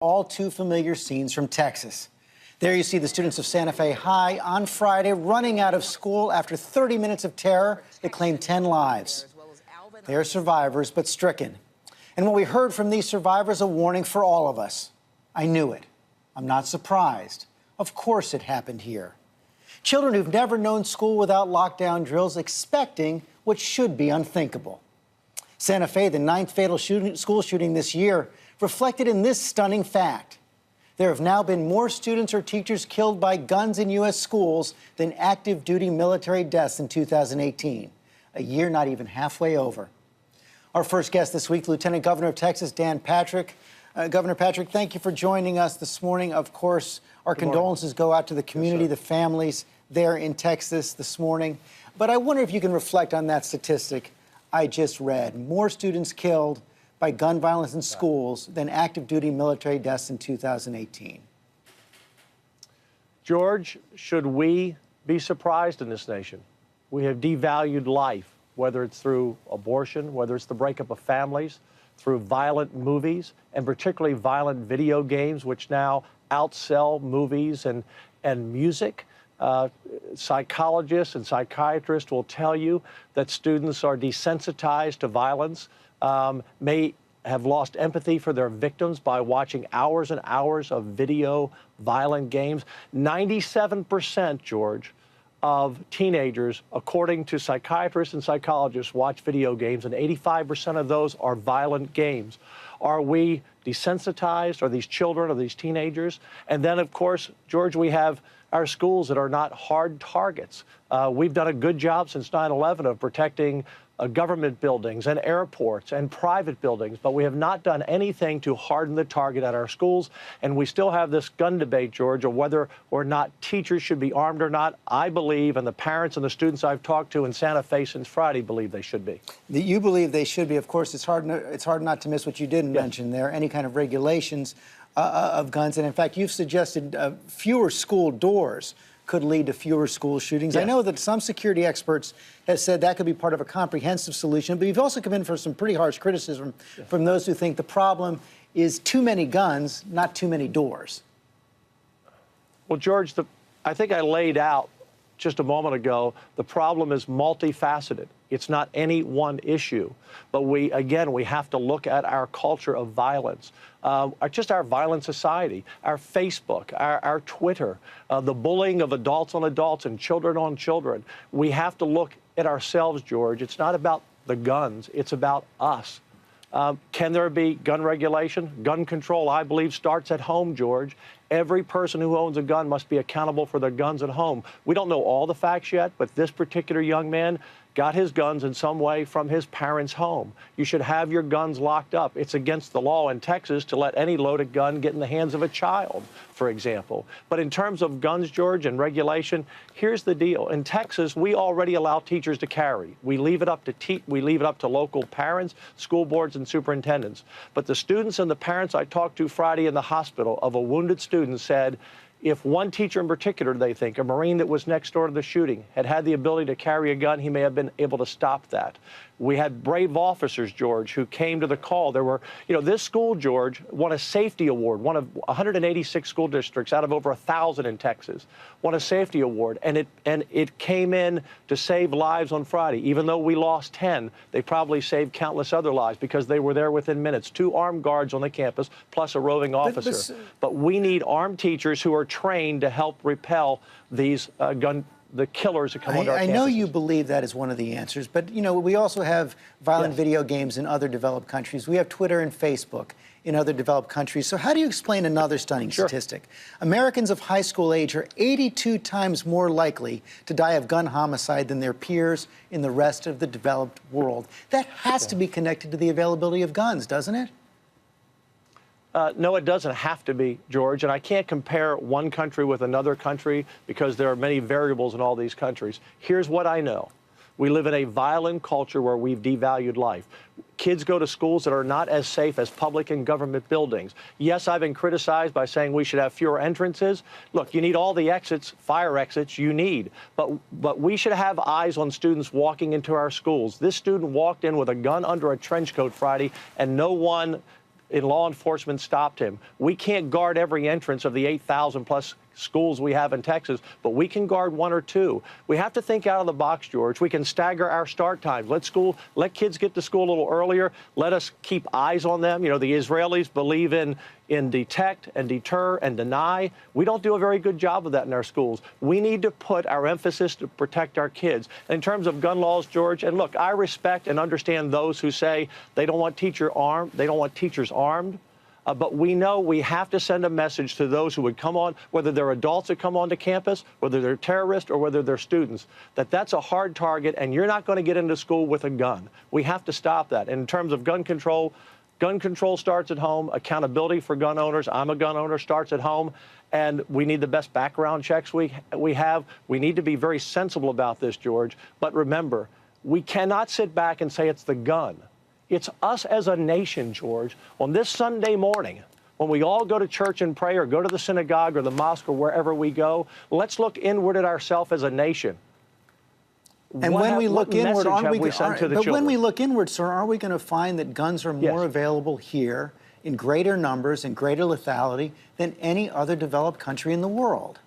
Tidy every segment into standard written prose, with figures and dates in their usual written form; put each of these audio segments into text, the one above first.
All too familiar scenes from Texas. There you see the students of Santa Fe High on Friday running out of school after 30 minutes of terror that claimed 10 lives. They are survivors, but stricken. And what we heard from these survivors, a warning for all of us. I knew it. I'm not surprised. Of course it happened here. Children who've never known school without lockdown drills expecting what should be unthinkable. Santa Fe, the 9th fatal school shooting this year, reflected in this stunning fact. There have now been more students or teachers killed by guns in U.S. schools than active duty military deaths in 2018, a year not even halfway over. Our first guest this week, Lieutenant Governor of Texas, Dan Patrick. Governor Patrick, thank you for joining us this morning. Of course, our condolences go out to the community, the families there in Texas this morning. But I wonder if you can reflect on that statistic I just read. More students killed by gun violence in schools than active duty military deaths in 2018. George, should we be surprised in this nation? We have devalued life, whether it's through abortion, whether it's the breakup of families, through violent movies, and particularly violent video games, which now outsell movies and music. Psychologists and psychiatrists will tell you that students are desensitized to violence, may have lost empathy for their victims by watching hours and hours of video violent games. 97%, George, of teenagers, according to psychiatrists and psychologists, watch video games, and 85% of those are violent games. Are we desensitized? Are these children? Are these teenagers? And then, of course, George, we have our schools that are not hard targets. We've done a good job since 9/11 of protecting government buildings and airports and private buildings, but we have not done anything to harden the target at our schools. And we still have this gun debate, George, of whether or not teachers should be armed or not. I believe, and the parents and the students I've talked to in Santa Fe since Friday believe they should be. You believe they should be. Of course, it's hard not to miss what you didn't mention there, any kind of regulations of guns. And in fact, you've suggested fewer school doors could lead to fewer school shootings. I know that some security experts have said that could be part of a comprehensive solution, but you've also come in for some pretty harsh criticism from those who think the problem is too many guns, not too many doors. Well, George, I think I laid out just a moment ago, the problem is multifaceted. It's not any one issue. But we have to look at our culture of violence, just our violent society, our Facebook, our Twitter, the bullying of adults on adults and children on children. We have to look at ourselves, George. It's not about the guns. It's about us. Can there be gun regulation? Gun control, I believe, starts at home, George. Every person who owns a gun must be accountable for their guns at home. We don't know all the facts yet, but this particular young man got his guns in some way from his parents' home. You should have your guns locked up. It's against the law in Texas to let any loaded gun get in the hands of a child, for example. But in terms of guns, George, and regulation, here's the deal. In Texas, we already allow teachers to carry. We leave it up to local parents, school boards, and superintendents. But the students and the parents I talked to Friday in the hospital of a wounded student said, if one teacher in particular, they think, a Marine that was next door to the shooting, had the ability to carry a gun, he may have been able to stop that. We had brave officers, George, who came to the call. There were, this school, George, won a safety award. One of 186 school districts out of over 1,000 in Texas won a safety award. And it came in to save lives on Friday. Even though we lost 10, they probably saved countless other lives because they were there within minutes. 2 armed guards on the campus, plus a roving officer. But we need armed teachers who are trained to help repel these the killers that come onto our campuses. I know you believe that is one of the answers, but, we also have violent video games in other developed countries. We have Twitter and Facebook in other developed countries. So how do you explain another stunning statistic? Americans of high school age are 82 times more likely to die of gun homicide than their peers in the rest of the developed world. That has to be connected to the availability of guns, doesn't it? No, it doesn't have to be, George, and I can't compare one country with another country because there are many variables in all these countries. Here's what I know. We live in a violent culture where we've devalued life. Kids go to schools that are not as safe as public and government buildings. Yes, I've been criticized by saying we should have fewer entrances. Look, you need all the exits, fire exits you need, but we should have eyes on students walking into our schools. This student walked in with a gun under a trench coat Friday, and no one in law enforcement stopped him. We can't guard every entrance of the 8,000 plus schools we have in Texas, but we can guard one or two. We have to think out of the box, George. We can stagger our start times. Let kids get to school a little earlier. Let us keep eyes on them. You know, the Israelis believe in detect and deter and deny. We don't do a very good job of that in our schools. We need to put our emphasis to protect our kids. In terms of gun laws, George, and look, I respect and understand those who say they don't want teachers armed. But we know we have to send a message to those who would come on, whether they're adults that come onto campus, whether they're terrorists or whether they're students, that that's a hard target and you're not going to get into school with a gun. We have to stop that. And in terms of gun control starts at home. Accountability for gun owners, I'm a gun owner, starts at home. And we need the best background checks we have. We need to be very sensible about this, George. But remember, we cannot sit back and say it's the gun. It's us as a nation, George, on this Sunday morning, when we all go to church and pray or go to the synagogue or the mosque or wherever we go, let's look inward at ourselves as a nation. And when we look inward, when we look inward, sir, are we going to find that guns are more available here in greater numbers and greater lethality than any other developed country in the world?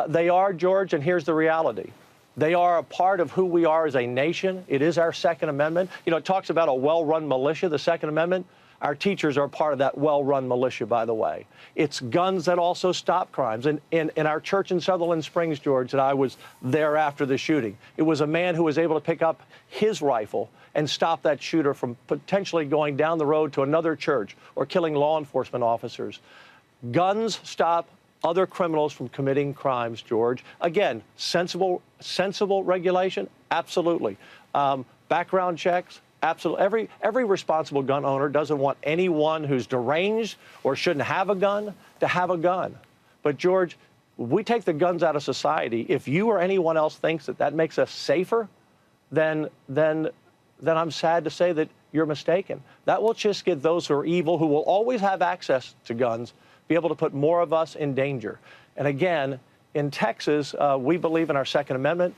They are, George, and here's the reality. They are a part of who we are as a nation. It is our Second Amendment. You know, it talks about a well-run militia, the Second Amendment. Our teachers are part of that well-run militia, by the way. It's guns that also stop crimes. And in our church in Sutherland Springs, George, that I was there after the shooting, it was a man who was able to pick up his rifle and stop that shooter from potentially going down the road to another church or killing law enforcement officers. Guns stop other criminals from committing crimes, George. Again, sensible regulation, absolutely. Background checks, absolutely. Every responsible gun owner doesn't want anyone who's deranged or shouldn't have a gun to have a gun. But George, we take the guns out of society. If you or anyone else thinks that makes us safer, then I'm sad to say that you're mistaken. That will just get those who are evil, who will always have access to guns, be able to put more of us in danger. And again, in Texas, we believe in our Second Amendment.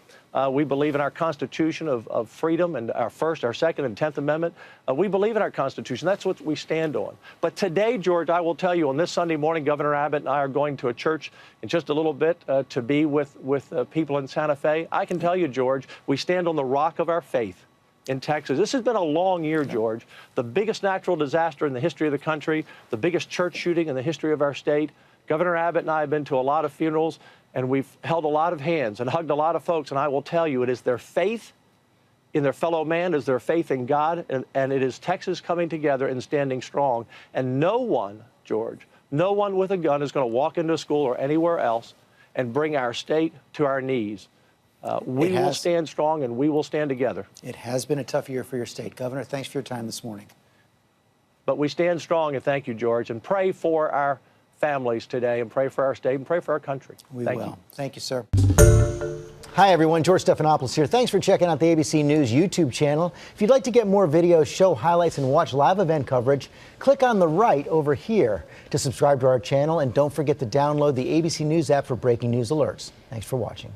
We believe in our Constitution of freedom and our First, our Second, and 10th Amendment. We believe in our Constitution. That's what we stand on. But today, George, I will tell you, on this Sunday morning, Governor Abbott and I are going to a church in just a little bit to be with people in Santa Fe. I can tell you, George, we stand on the rock of our faith in Texas. This has been a long year, George. The biggest natural disaster in the history of the country, the biggest church shooting in the history of our state. Governor Abbott and I have been to a lot of funerals, and we've held a lot of hands and hugged a lot of folks, and I will tell you, it is their faith in their fellow man, it is their faith in God, and it is Texas coming together and standing strong. And no one, George, no one with a gun is going to walk into a school or anywhere else and bring our state to our knees. We will stand strong, and we will stand together. It has been a tough year for your state. Governor, thanks for your time this morning. But we stand strong, and thank you, George, and pray for our families today, and pray for our state, and pray for our country. We will. Thank you, sir. Hi, everyone. George Stephanopoulos here. Thanks for checking out the ABC News YouTube channel. If you'd like to get more videos, show highlights, and watch live event coverage, click on the right over here to subscribe to our channel, and don't forget to download the ABC News app for breaking news alerts. Thanks for watching.